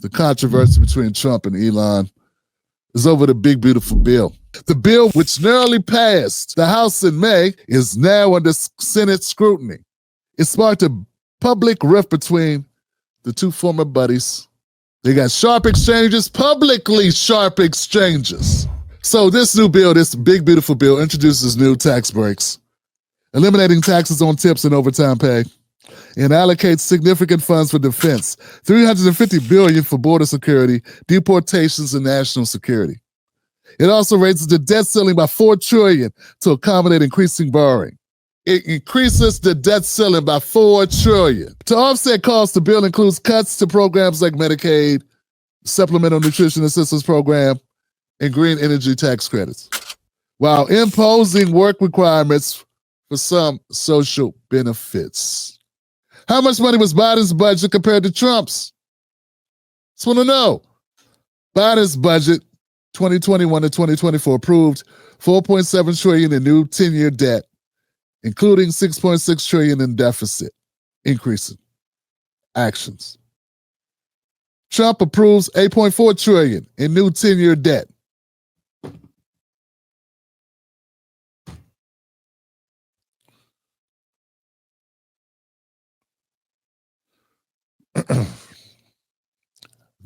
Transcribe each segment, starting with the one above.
the controversy between Trump and Elon is over the big, beautiful bill. The bill, which narrowly passed the House in May, is now under Senate scrutiny. It sparked a public rift between the two former buddies. They got sharp exchanges, publicly sharp exchanges. So this new bill, this big, beautiful bill, introduces new tax breaks, eliminating taxes on tips and overtime pay, and allocates significant funds for defense, $350 billion for border security, deportations, and national security. It also raises the debt ceiling by $4 trillion to accommodate increasing borrowing. It increases the debt ceiling by $4 trillion. To offset costs, the bill includes cuts to programs like Medicaid, Supplemental Nutrition Assistance Program, and green energy tax credits, while imposing work requirements for some social benefits. How much money was Biden's budget compared to Trump's? Just want to know. Biden's budget, 2021 to 2024, approved $4.7 trillion in new 10-year debt, including $6.6 trillion in deficit, increasing actions. Trump approves $8.4 trillion in new 10-year debt.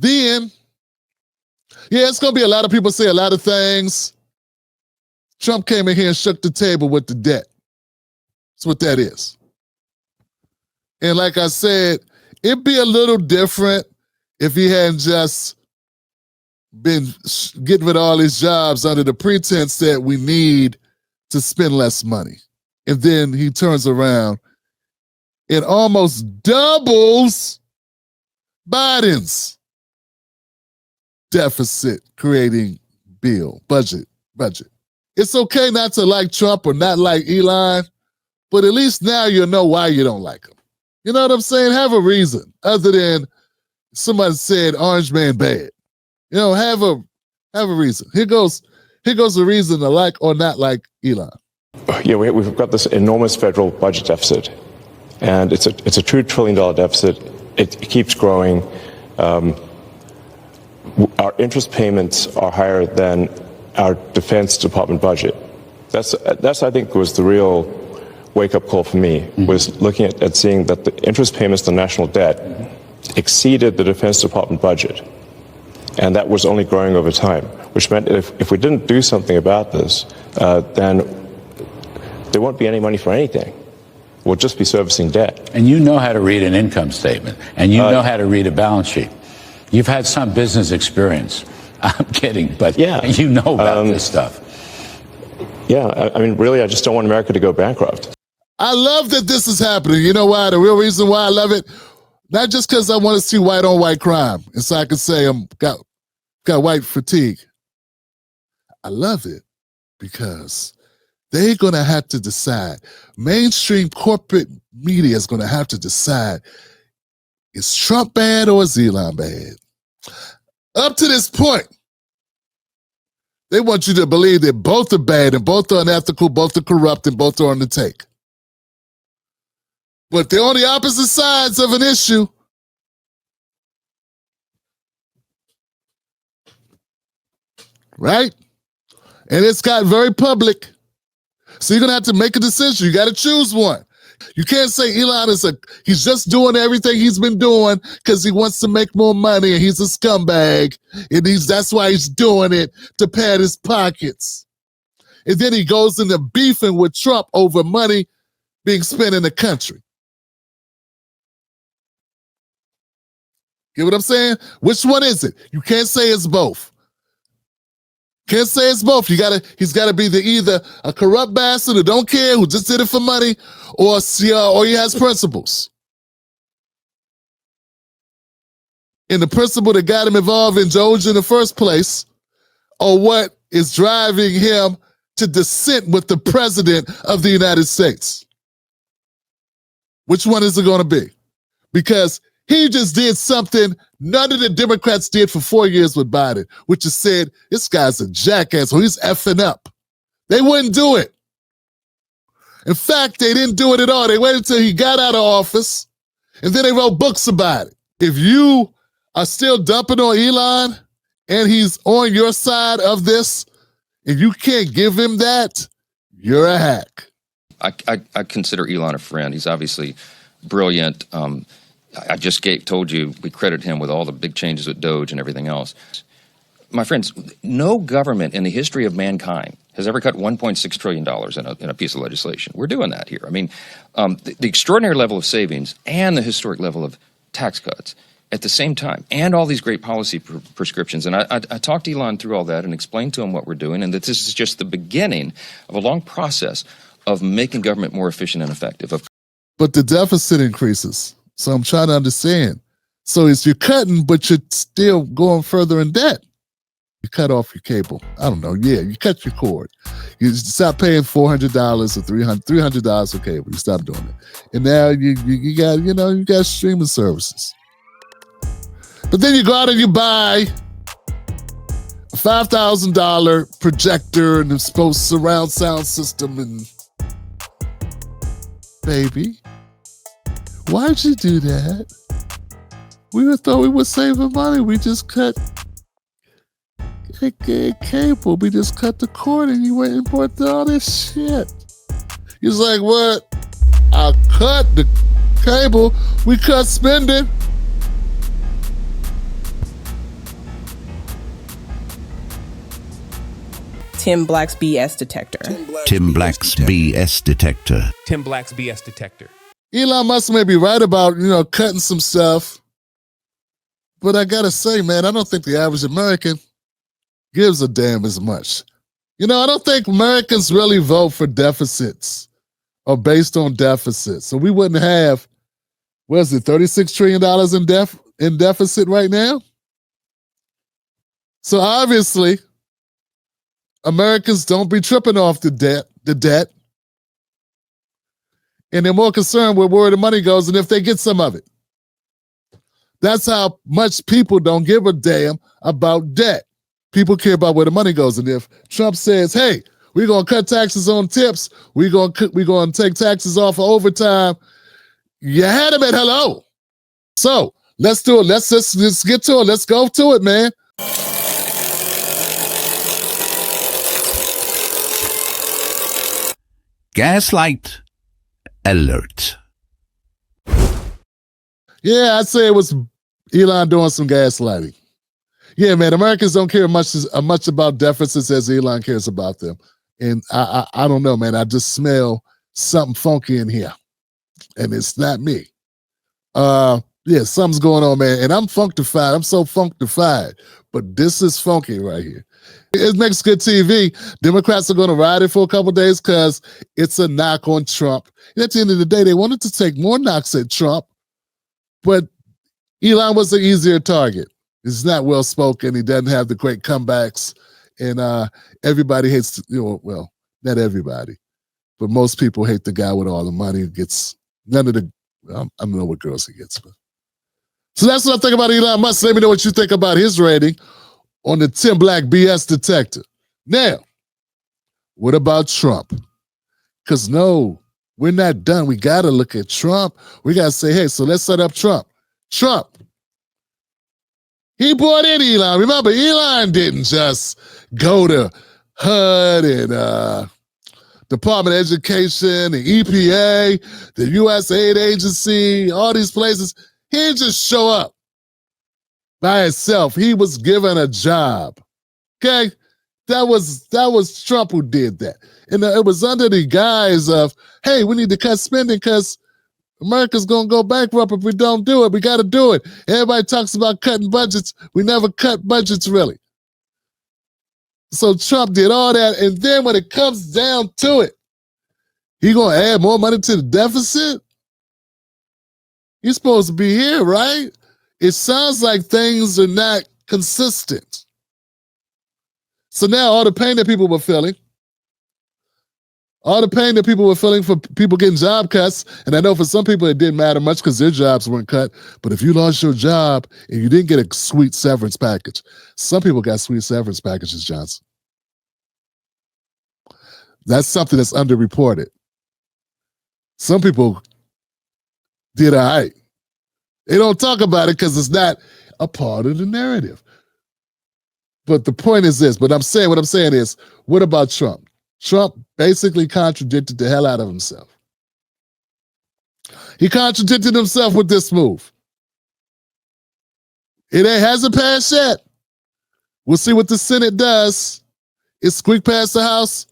Then, it's going to be a lot of people say a lot of things. Trump came in here and shook the table with the debt. That's what that is. And like I said, it'd be a little different if he hadn't just been getting rid of all his jobs under the pretense that we need to spend less money. And then he turns around and almost doubles Biden's deficit creating budget. It's okay not to like Trump or not like Elon, but at least now you'll know why you don't like him. You know what I'm saying? Have a reason other than somebody said Orange Man bad. You know, have a reason. Here goes a reason to like or not like Elon. Yeah, we've got this enormous federal budget deficit, and it's a $2 trillion deficit. It keeps growing. Our interest payments are higher than our Defense Department budget. That's I think was the real wake-up call for me, was looking at seeing that the interest payments to national debt exceeded the Defense Department budget. And that was only growing over time, which meant if we didn't do something about this, then there won't be any money for anything. We'll just be servicing debt. And you know how to read an income statement, and you know how to read a balance sheet. You've had some business experience. I'm kidding, but yeah, you know about this stuff. Yeah, I mean, really, I just don't want America to go bankrupt. I love that this is happening. You know why? The real reason why I love it, not just because I want to see white-on-white crime, and so I can say I'm got white fatigue. I love it because they're going to have to decide. Mainstream corporate media is going to have to decide, is Trump bad or is Elon bad? Up to this point, they want you to believe that both are bad and both are unethical, both are corrupt, and both are on the take. But they're on the opposite sides of an issue. Right? And it's got very public. So you're going to have to make a decision. You got to choose one. You can't say Elon he's just doing everything he's been doing because he wants to make more money and he's a scumbag. And that's why he's doing it, to pad his pockets. And then he goes into beefing with Trump over money being spent in the country. Get what I'm saying? Which one is it? You can't say it's both. Can't say it's both. He's gotta be either a corrupt bastard who don't care, who just did it for money, or he has principles. And the principle that got him involved in Georgia in the first place, or what is driving him to dissent with the president of the United States. Which one is it gonna be? Because he just did something none of the Democrats did for 4 years with Biden, which is said, this guy's a jackass, or he's effing up. They wouldn't do it. In fact, they didn't do it at all. They waited until he got out of office, and then they wrote books about it. If you are still dumping on Elon and he's on your side of this and you can't give him that, you're a hack. I consider Elon a friend. He's obviously brilliant. I just told you we credit him with all the big changes with Doge and everything else. My friends, no government in the history of mankind has ever cut $1.6 trillion in a piece of legislation. We're doing that here. I mean, the extraordinary level of savings and the historic level of tax cuts at the same time, and all these great policy prescriptions. And I talked to Elon through all that and explained to him what we're doing, and that this is just the beginning of a long process of making government more efficient and effective. But the deficit increases. So I'm trying to understand. So you're cutting, but you're still going further in debt. You cut off your cable. I don't know. Yeah, you cut your cord. You stop paying $400 or $300 for cable. You stop doing it. And now you got streaming services. But then you go out and you buy a $5,000 projector and a supposed surround sound system and baby, why'd you do that? We thought we were saving money. We just cut cable. We just cut the cord and you went and bought all this shit. He's like, what? I cut the cable. We cut spending. Tim Black's BS detector. Tim Black's BS detector. Tim Black's BS detector. Elon Musk may be right about, cutting some stuff. But I gotta say, man, I don't think the average American gives a damn as much. I don't think Americans really vote for deficits or based on deficits. So we wouldn't have, $36 trillion in deficit right now? So obviously, Americans don't be tripping off the debt. And they're more concerned with where the money goes and if they get some of it. That's how much people don't give a damn about debt. People care about where the money goes. And if Trump says, hey, we're going to cut taxes on tips, we're going to take taxes off of overtime, you had him at hello. So let's do it. Let's get to it. Let's go to it, man. Gaslight alert. Yeah, I'd say it was Elon doing some gaslighting. Yeah, man, Americans don't care much about deficits as Elon cares about them. And I don't know, man. I just smell something funky in here. And it's not me. Yeah, something's going on, man. And I'm funkified. I'm so funkified. But this is funky right here. It makes good TV. Democrats are going to ride it for a couple of days because it's a knock on Trump. And at the end of the day, they wanted to take more knocks at Trump, but Elon was an easier target. He's not well-spoken. He doesn't have the great comebacks. And everybody hates, well, not everybody, but most people hate the guy with all the money who gets none of the, I don't know what girls he gets. But. So that's what I think about Elon Musk. Let me know what you think about his rating on the Tim Black BS detector. Now, what about Trump? Because no, we're not done. We got to look at Trump. We got to say, hey, so let's set up Trump. Trump, he brought in Elon. Remember, Elon didn't just go to HUD and Department of Education, the EPA, the U.S. Aid Agency, all these places. He didn't just show up by himself. He was given a job. Okay? That was Trump who did that. And it was under the guise of, hey, we need to cut spending because America's going to go bankrupt if we don't do it. We got to do it. Everybody talks about cutting budgets. We never cut budgets, really. So Trump did all that. And then when it comes down to it, he going to add more money to the deficit? You're supposed to be here, right? It sounds like things are not consistent. So now all the pain that people were feeling, for people getting job cuts, and I know for some people it didn't matter much because their jobs weren't cut, but if you lost your job and you didn't get a sweet severance package, some people got sweet severance packages, Johnson. That's something that's underreported. Some people did all right. They don't talk about it because it's not a part of the narrative. But the point is this, what I'm saying is, what about Trump? Trump basically contradicted the hell out of himself. He contradicted himself with this move. It hasn't passed yet. We'll see what the Senate does. It squeaked past the House.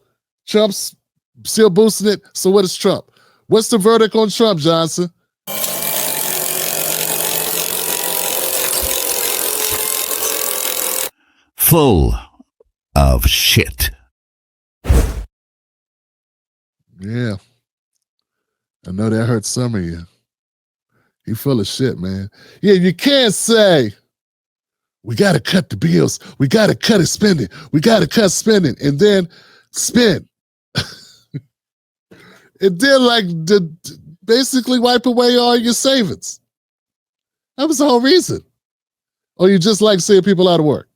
Trump's still boosting it. So what is Trump? What's the verdict on Trump, Johnson? Full of shit. Yeah. I know that hurts some of you. He full of shit, man. Yeah, you can't say, we got to cut the bills. We got to cut spending. We got to cut spending and then spend. And then basically wipe away all your savings. That was the whole reason. Or you just like seeing people out of work.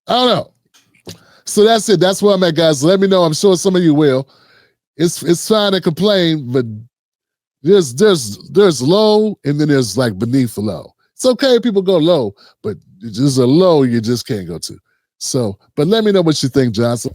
I don't know. So that's it. That's where I'm at, guys. Let me know. I'm sure some of you will. It's fine to complain, but there's low and then there's like beneath the low. It's okay if people go low, but there's a low you just can't go to. So, but let me know what you think, Johnson.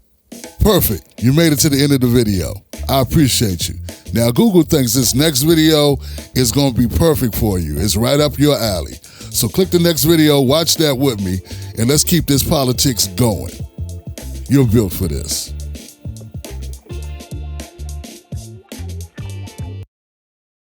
Perfect. You made it to the end of the video. I appreciate you. Now, Google thinks this next video is going to be perfect for you. It's right up your alley. So click the next video, watch that with me, and let's keep this politics going. You're built for this.